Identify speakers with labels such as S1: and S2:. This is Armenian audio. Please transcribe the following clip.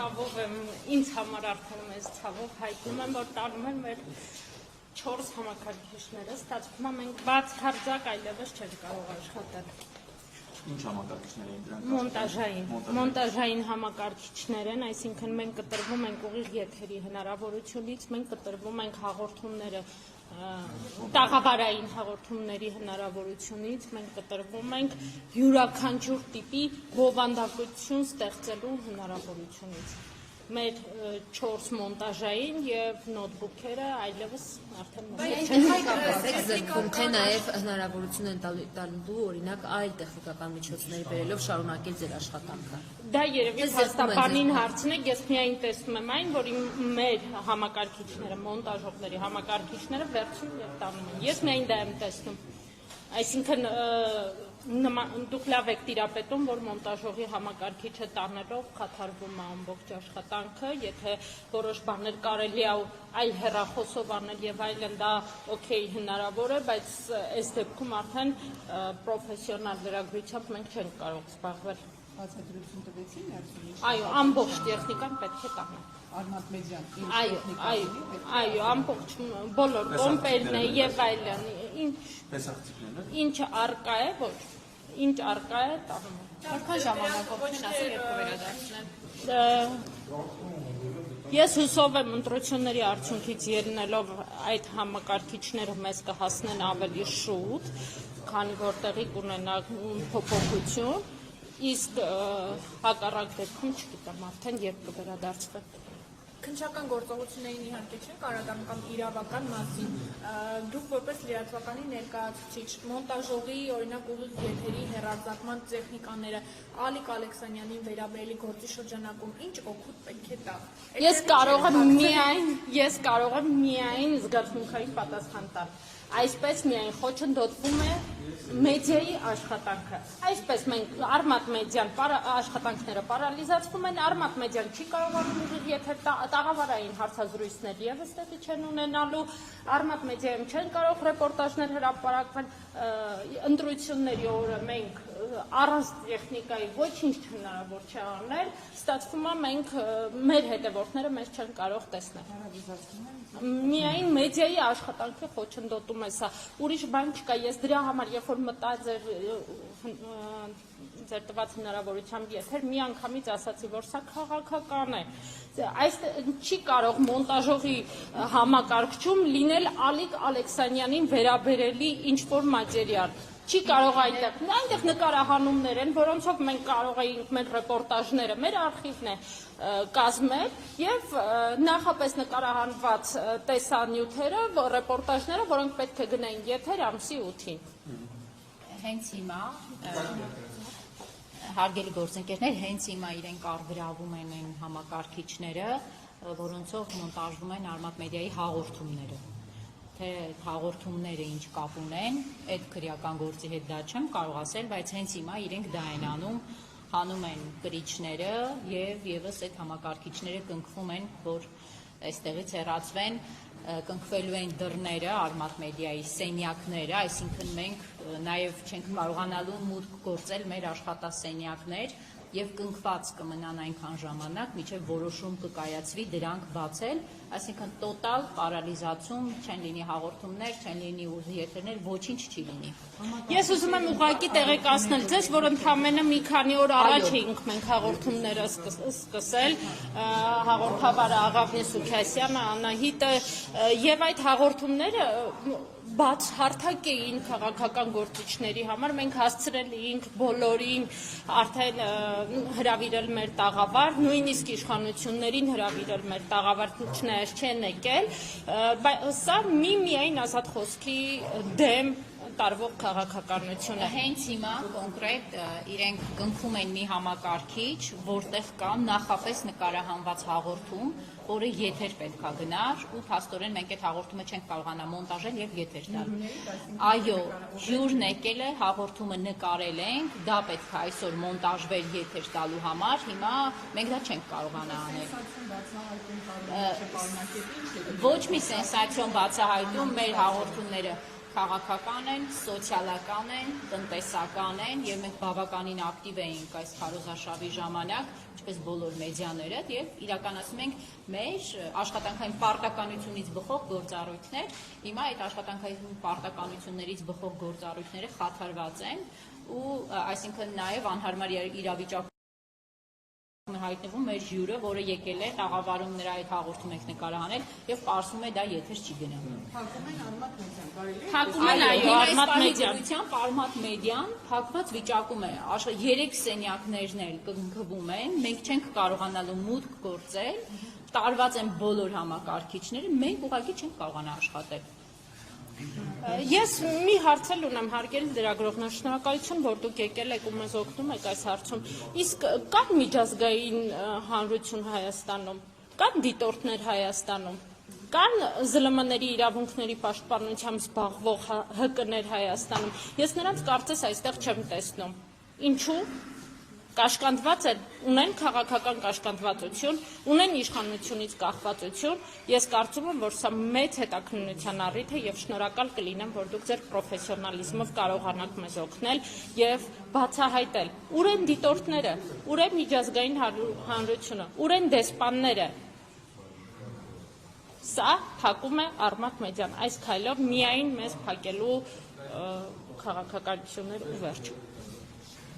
S1: ցավով եմ, ինձ համար արդեն մեծ ցավով հայտնում եմ, որ տանում են մեր 4 համակարգիչները, ստացվում է մենք բաց հարձակ այլևս չենք կարող աշխատել։
S2: Ինչ համակարգիչներ էին դրանք?
S1: Մոնտաժային համակարգիչներ են, այսինքն մենք կտրվում ենք ուղիղ եթերի հնարավորությունից, մենք կտրվում ենք հաղորդումները տաղավարային հաղորդումների հնարավորությունից, մենք կտրվում ենք յուրաքանչյուր տիպի բովանդակություն ստեղծելու հնարավորությունից։ Մեր 4 մոնտաժային եւ նոթբուքերը այլևս արդեն
S3: զրկվում, թե նաեւ հնարավորություն են տալու օրինակ այլ տեխնիկական միջոցներ բերելով շարունակել ձեր աշխատանքը։
S1: Դա երևի հաստատանին հարցնեք, ես միայն տեսնում եմ այն, որ մեր համակարգիչները, մոնտաժողների համակարգիչները վերցում եւ տանում են։ Ես միայն դա եմ տեսնում։ Այսինքն դուք լավ եք տիրապետում, որ մոնտաժողի համակարգիչը տանելով խաթարվում է ամբողջ աշխատանքը, եթե որոշ բաներ կարելի է այլ հեռախոսով անել եւ այլն, դա օքեյ հնարավոր է, բայց այս դեպքում արդեն պրոֆեսիոնալ լրագրությամբ մենք չենք կարող զբաղվել։
S4: Բացատրություն տվեցին արդյոք։
S1: Այո, ամբողջ տեխնիկան պետք է տանեն։
S4: Արմատ մեդիան։
S1: Այո, ամբողջ բոլոր կոմպերն է եւ այլն։ Ինչ արկա է, ոչ։ Ինչ արկա է տանում։
S3: Որքան ժամանակով են ասել, երբ կվերադարձնեն։
S1: Ես հուսով եմ ընտրությունների արդյունքից ելնելով այդ համակարգիչները մեզ կհասնեն ավելի շուտ, քանի որ տեղի կունենա փոփոխություն, իսկ հակառակ դեպքում չգիտեմ արդեն երբ կվերադարձվեն։
S5: Քննչական գործողություններին իհարկե չեն կարողանում կամ իրավական մասին դուք որպես լրատվականի ներկայացուցիչ մոնտաժողի օրինակ ուղիղ եթերի հեռարձակման տեխնիկաները Ալիկ Ալեքսանյանին վերաբերելի գործի շրջանակում ինչ օգուտ պետք է տա։
S1: Ես կարող եմ միայն զգացմունքային պատասխան տալ։ Այսպես միայն խոչընդոտվում է մեդիայի աշխատանքը։ Այսպես մենք Արմատ մեդիան աշխատանքները պարալիզացվում են, Արմատ մեդիան չի կարողանում եթեր տաղավարային հարցազրույցներ եւս տեղի չեն ունենալու, Արմատ մեդիայում չեն կարող ռեպորտաժներ հրապարակվել, ընտրությունների օրը մենք առանց տեխնիկայի ոչինչ հնարավոր չէ անել, ստացվում է մենք մեր հետևորդները մեզ չեն կարող տեսնել։ Միայն մեդիայի աշխատանքը խոչընդոտում է սա, ուրիշ բան չկա, ես դրա համար երբ որ մտա ձեր տված հնարավորությամբ եթեր մի անգամից ասացի, որ սա քաղաքական է, այս չի կարող մոնտաժողի համակարգչում լինել Ալիկ Ալեքսանյանին վերաբերելի ինչ-որ մատերիալ, չի կարող այնտեղ նկարահանումներ են, որոնցով մենք կարող էինք մեր ռեպորտաժները, մեր արխիվն է կազմել եւ նախապես նկարահանված տեսանյութերը, ռեպորտաժները, որոնք պետք է գնային եթեր ամսի 8-ին։
S3: Հենց հիմա հարգելի գործընկերներ, հենց հիմա իրենք առգրավում են այն համակարգիչները, որոնցով մոնտաժվում են Արմատ մեդիայի հաղորդումները։ Թե հաղորդումները ինչ կապ ունեն, այդ քրեական գործի հետ դա չեմ կարող ասել, բայց հենց հիմա իրենք դա են անում, հանում են կրիչները եւ եւս այդ համակարգիչները կնքվում են, որ այստեղից հեռացվեն, կնքվելու են դռները, Արմատ մեդիայի սենյակները, այսինքն մենք նաեւ չենք կարողանալու մուտք գործել մեր աշխատասենյակներ եւ կնքված կմնան այնքան ժամանակ, մինչեւ որոշում կկայացվի դրանք բացել, այսինքն տոտալ պարալիզացում, չեն լինի հաղորդումներ, չեն լինի եթերներ, ոչինչ չի լինի։
S1: Ես ուզում եմ ուղղակի տեղեկացնել ձեզ, որ ընդամենը մի քանի օր առաջ էինք մենք հաղորդումները սկսել, հաղորդավարը Աղավնի Սուքիասյանը, Անահիտը եւ այդ հաղորդումները բաց հարթակ էին քաղաքական գործիչների համար, մենք հասցրել էինք բոլորին արդեն հրավիրել մեր տաղավար, նույնիսկ իշխանություններին հրավիրել մեր տաղավար, չնայած չեն եկել, սա միայն ազատ խոսքի դեմ տարվող քաղաքականություն է։
S3: Հենց հիմա կոնկրետ իրենք կնքում են մի համակարգիչ, որտեղ կա նախապես նկարահանված հաղորդում, որը եթեր պետք է գնար, ու փաստորեն մենք այդ հաղորդումը չենք կարողանա մոնտաժել եւ եթեր տալ։ Այո, հյուրն եկել է, հաղորդումը նկարել ենք, դա պետք է այսօր մոնտաժվել եթեր տալու համար, հիմա մենք դա չենք կարողանա անել։ Ոչ մի սենսացիոն բացահայտում մեր հաղորդումները քաղաքական են, սոցիալական են, տնտեսական են եւ մենք բավականին ակտիվ էինք այս քարոզարշավի ժամանակ, ինչպես բոլոր մեդիաները եւ իրականացնում ենք մեր աշխատանքային պարտականությունից բխող գործառույթներ։ Հիմա այդ աշխատանքային պարտականություններից բխող գործառույթները խաթարված են ու այսինքն նաեւ անհարմար իրավիճակ հայտնվում մեր հյուրը, որը եկել է, տաղավարում նրա այդ հաղորդում եք նկարահանել եւ պարզվում է դա եթեր չի գնում։
S4: Փակում են Արմատ մեդիան, կարելի է։
S1: Փակում են այո Արմատ մեդիան։
S3: Արմատ մեդիան փակված վիճակում է։ 3 սենյակներն էլ կնքվում են, մենք չենք կարողանալու մուտք գործել, տարված են բոլոր համակարգիչները, մենք ուղղակի չենք կարողանա աշխատել։
S1: Ես մի հարց էլ ունեմ հարգելի լրագրողներ, շնորհակալություն, որ դուք եկել եք ու մեզ օգնում եք այս հարցում։ Իսկ կան միջազգային հանրություն Հայաստանում, կան դիտորդներ Հայաստանում, կան ԶԼՄ-ների իրավունքների պաշտպանությամբ զբաղվող ՀԿ-ներ Հայաստանում։ Ես նրանց կարծես այստեղ չեմ տեսնում։ Ինչու՞։ Կաշկանդված են, ունեն քաղաքական կաշկանդվածություն, ունեն իշխանությունից կախվածություն, ես կարծում եմ, որ սա մեծ հետաքննության առիթ է եւ շնորհակալ կլինեմ, որ դուք ձեր պրոֆեսիոնալիզմով կարողանաք մեզ օգնել եւ բացահայտել, ուր են դիտորդները, ուր է միջազգային հանրությունը, ուր են դեսպանները։ Սա փակում է Արմատ մեդիան, այս քայլով միայն մեզ փակելու քաղաքականություններ ու վերջ։